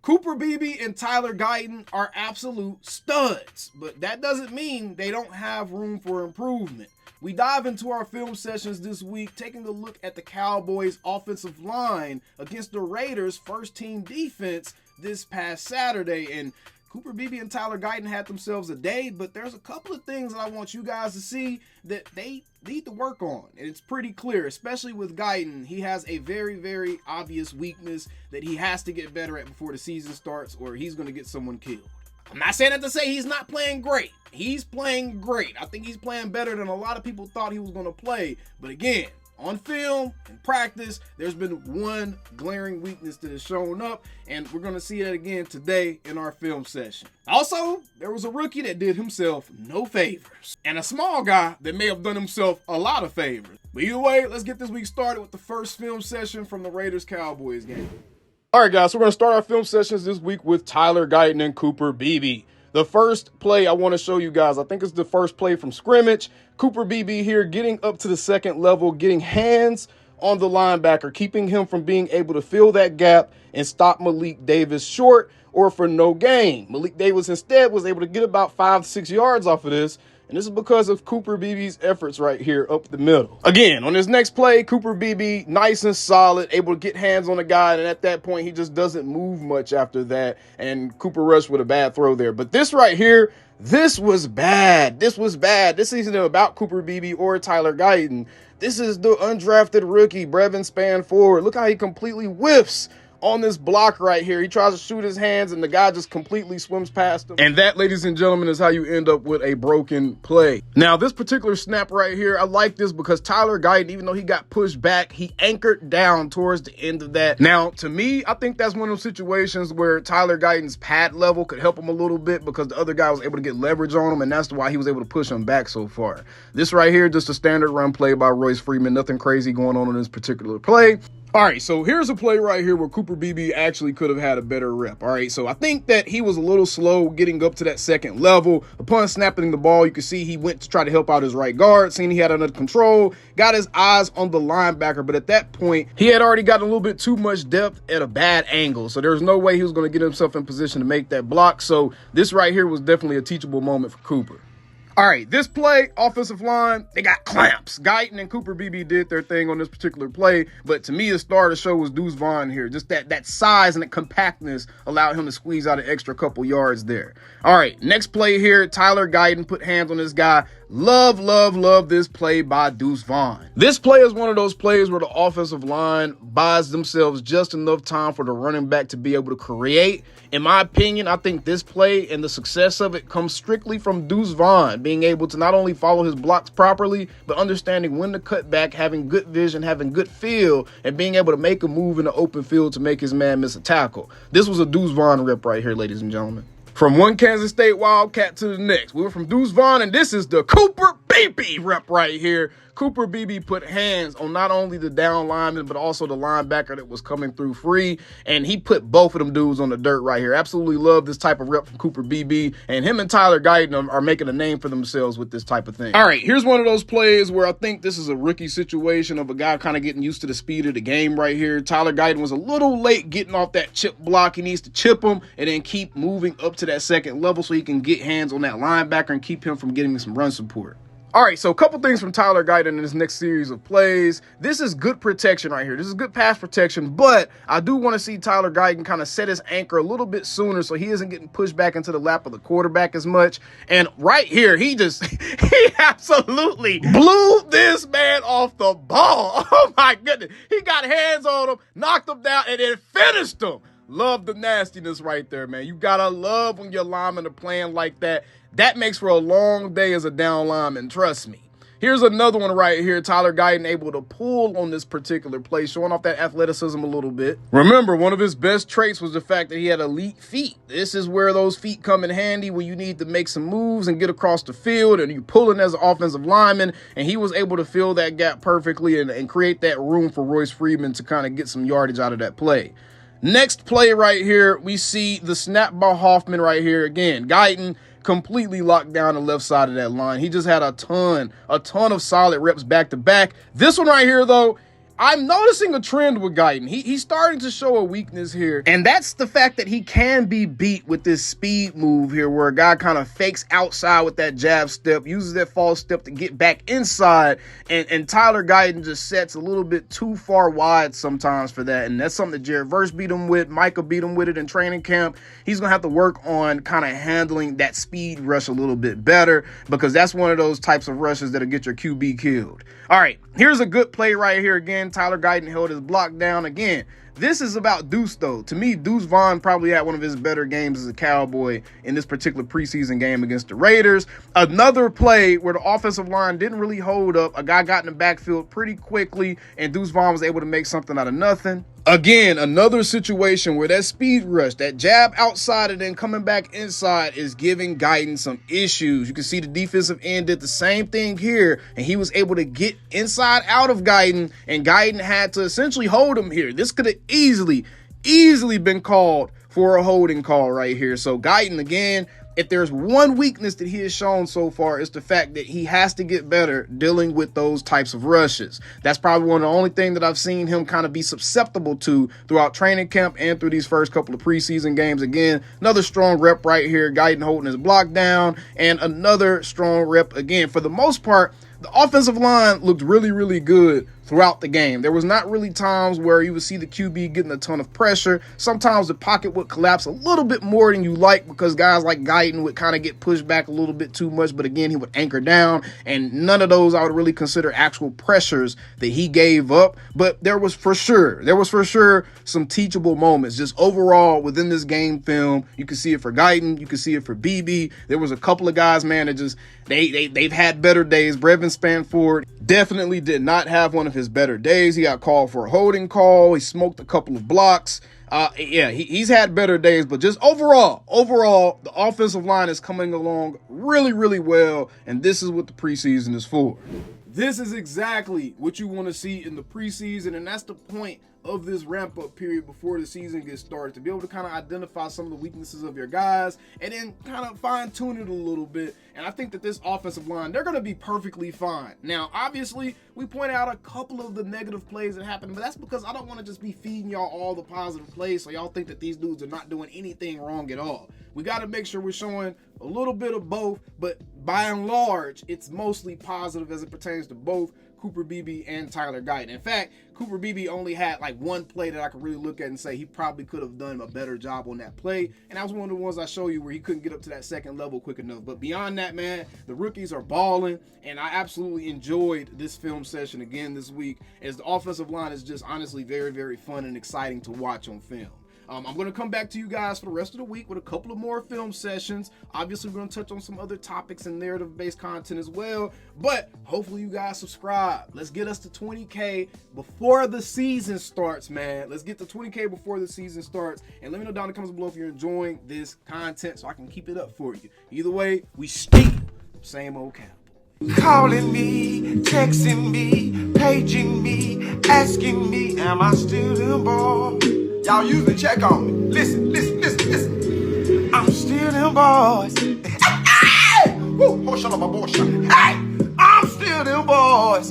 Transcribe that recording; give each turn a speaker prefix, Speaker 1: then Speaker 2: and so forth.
Speaker 1: Cooper Beebe and Tyler Guyton are absolute studs, but that doesn't mean they don't have room for improvement. We dive into our film sessions this week, taking a look at the Cowboys' offensive line against the Raiders' first-team defense this past Saturday. And Cooper Beebe and Tyler Guyton had themselves a day, but there's a couple of things that I want you guys to see that they need to work on. And it's pretty clear, especially with Guyton. He has a very, very obvious weakness that he has to get better at before the season starts, or he's going to get someone killed. I'm not saying that to say he's not playing great. He's playing great. I think he's playing better than a lot of people thought he was going to play. But again, on film and practice, there's been one glaring weakness that has shown up, and we're going to see that again today in our film session. Also, there was a rookie that did himself no favors, and a small guy that may have done himself a lot of favors. But either way, let's get this week started with the first film session from the Raiders-Cowboys game. All right, guys, so we're going to start our film sessions this week with Tyler Guyton and Cooper Beebe. The first play I want to show you guys, I think it's the first play from scrimmage. Cooper Beebe here getting up to the second level, getting hands on the linebacker, keeping him from being able to fill that gap and stop Malik Davis short or for no gain. Malik Davis instead was able to get about 5 to 6 yards off of this. And this is because of Cooper Beebe's efforts right here up the middle. Again, on this next play, Cooper Beebe, nice and solid, able to get hands on the guy. And at that point, he just doesn't move much after that. And Cooper rushed with a bad throw there. But this right here, this was bad. This was bad. This isn't about Cooper Beebe or Tyler Guyton. This is the undrafted rookie, Brevin Spanford. Look how he completely whiffs on this block right here. He tries to shoot his hands, and the guy just completely swims past him. And that, ladies and gentlemen, is how you end up with a broken play. Now, this particular snap right here, I like this because Tyler Guyton, even though he got pushed back, he anchored down towards the end of that. Now, to me, I think that's one of those situations where Tyler Guyton's pad level could help him a little bit because the other guy was able to get leverage on him, and that's why he was able to push him back so far. This right here, just a standard run play by Royce Freeman. Nothing crazy going on in this particular play. All right, so here's a play right here where Cooper Beebe actually could have had a better rep. All right, so I think that he was a little slow getting up to that second level. Upon snapping the ball, you can see he went to try to help out his right guard, seeing he had it under control, got his eyes on the linebacker, but at that point, he had already gotten a little bit too much depth at a bad angle, so there's no way he was going to get himself in position to make that block. So this right here was definitely a teachable moment for Cooper. All right, this play, offensive line, they got clamps. Guyton and Cooper Beebe did their thing on this particular play, but to me, the star of the show was Deuce Vaughn here. Just that size and that compactness allowed him to squeeze out an extra couple yards there. All right, next play here, Tyler Guyton put hands on this guy. Love, love, love this play by Deuce Vaughn. This play is one of those plays where the offensive line buys themselves just enough time for the running back to be able to create. In my opinion, I think this play and the success of it comes strictly from Deuce Vaughn being able to not only follow his blocks properly, but understanding when to cut back, having good vision, having good feel, and being able to make a move in the open field to make his man miss a tackle. This was a Deuce Vaughn rep right here, ladies and gentlemen. From one Kansas State Wildcat to the next. We were from Deuce Vaughn, and this is the Cooper Beebe rep right here. Cooper Beebe put hands on not only the down lineman, but also the linebacker that was coming through free, and he put both of them dudes on the dirt right here. Absolutely love this type of rep from Cooper Beebe, and him and Tyler Guyton are making a name for themselves with this type of thing. All right, here's one of those plays where I think this is a rookie situation of a guy kind of getting used to the speed of the game right here. Tyler Guyton was a little late getting off that chip block. He needs to chip him and then keep moving up to that second level so he can get hands on that linebacker and keep him from getting some run support. All right, so a couple things from Tyler Guyton in this next series of plays. This is good protection right here. This is good pass protection, but I do want to see Tyler Guyton kind of set his anchor a little bit sooner so he isn't getting pushed back into the lap of the quarterback as much. And right here, he absolutely blew this man off the ball. Oh, my goodness. He got hands on him, knocked him down, and then finished him. Love the nastiness right there, man. You got to love when your linemen are playing like that. That makes for a long day as a down lineman, trust me. Here's another one right here. Tyler Guyton able to pull on this particular play, showing off that athleticism a little bit. Remember, one of his best traits was the fact that he had elite feet. This is where those feet come in handy when you need to make some moves and get across the field, and you're pulling as an offensive lineman, and he was able to fill that gap perfectly and create that room for Royce Freeman to kind of get some yardage out of that play. Next play right here, we see the snap by Hoffman right here. Again, Guyton completely locked down the left side of that line. He just had a ton of solid reps back to back. This one right here, though, I'm noticing a trend with Guyton. He's starting to show a weakness here, and that's the fact that he can be beat with this speed move here, where a guy kind of fakes outside with that jab step, uses that false step to get back inside, and Tyler Guyton just sets a little bit too far wide sometimes for that, and that's something that Jared Verse beat him with. Micah beat him with it in training camp. He's going to have to work on kind of handling that speed rush a little bit better, because that's one of those types of rushes that'll get your QB killed. All right, here's a good play right here again. Tyler Guyton held his block down again. This is about Deuce, though. To me, Deuce Vaughn probably had one of his better games as a Cowboy in this particular preseason game against the Raiders. Another play where the offensive line didn't really hold up. A guy got in the backfield pretty quickly, and Deuce Vaughn was able to make something out of nothing. Again, another situation where that speed rush, that jab outside and then coming back inside is giving Guyton some issues. You can see the defensive end did the same thing here, and he was able to get inside out of Guyton, and Guyton had to essentially hold him here. This could have easily been called for a holding call right here. So Guyton, again, if there's one weakness that he has shown so far, it's the fact that he has to get better dealing with those types of rushes. That's probably one of the only things that I've seen him kind of be susceptible to throughout training camp and through these first couple of preseason games. Again, another strong rep right here. Guyton holding his block down, and another strong rep again. For the most part, the offensive line looked really good throughout the game. There was not really times where you would see the QB getting a ton of pressure. Sometimes the pocket would collapse a little bit more than you like, because guys like Guyton would kind of get pushed back a little bit too much, but again, he would anchor down, and none of those I would really consider actual pressures that he gave up. But there was for sure some teachable moments. Just overall within this game film, you can see it for Guyton, you can see it for Beebe. There was a couple of guys, man, that just they've had better days. Brevin Spanford definitely did not have one of his better days. He got called for a holding call. He smoked a couple of blocks. Yeah, he's had better days, but just overall, the offensive line is coming along really well, and this is what the preseason is for. This is exactly what you want to see in the preseason, and that's the point of this ramp-up period before the season gets started, to be able to kind of identify some of the weaknesses of your guys and then kind of fine-tune it a little bit. And I think that this offensive line, they're going to be perfectly fine. Now, obviously, we pointed out a couple of the negative plays that happened, but that's because I don't want to just be feeding y'all all the positive plays so y'all think that these dudes are not doing anything wrong at all. We got to make sure we're showing a little bit of both, but by and large, it's mostly positive as it pertains to both Cooper Beebe and Tyler Guyton. In fact, Cooper Beebe only had like one play that I could really look at and say he probably could have done a better job on that play, and that was one of the ones I show you where he couldn't get up to that second level quick enough. But beyond that, man, the rookies are balling, and I absolutely enjoyed this film session again this week, as the offensive line is just honestly very fun and exciting to watch on film. I'm going to come back to you guys for the rest of the week with a couple of more film sessions. Obviously, we're going to touch on some other topics and narrative-based content as well, but hopefully you guys subscribe. Let's get us to 20K before the season starts, man. Let's get to 20K before the season starts, and let me know down in the comments below if you're enjoying this content so I can keep it up for you. Either way, we still same old Cowboys.
Speaker 2: Calling me, texting me, paging me, asking me, am I still the ball? Y'all usually check on me. Listen. I'm still them boys. Hey! Woo! Oh, shut up, my boy. Hey! I'm still them boys.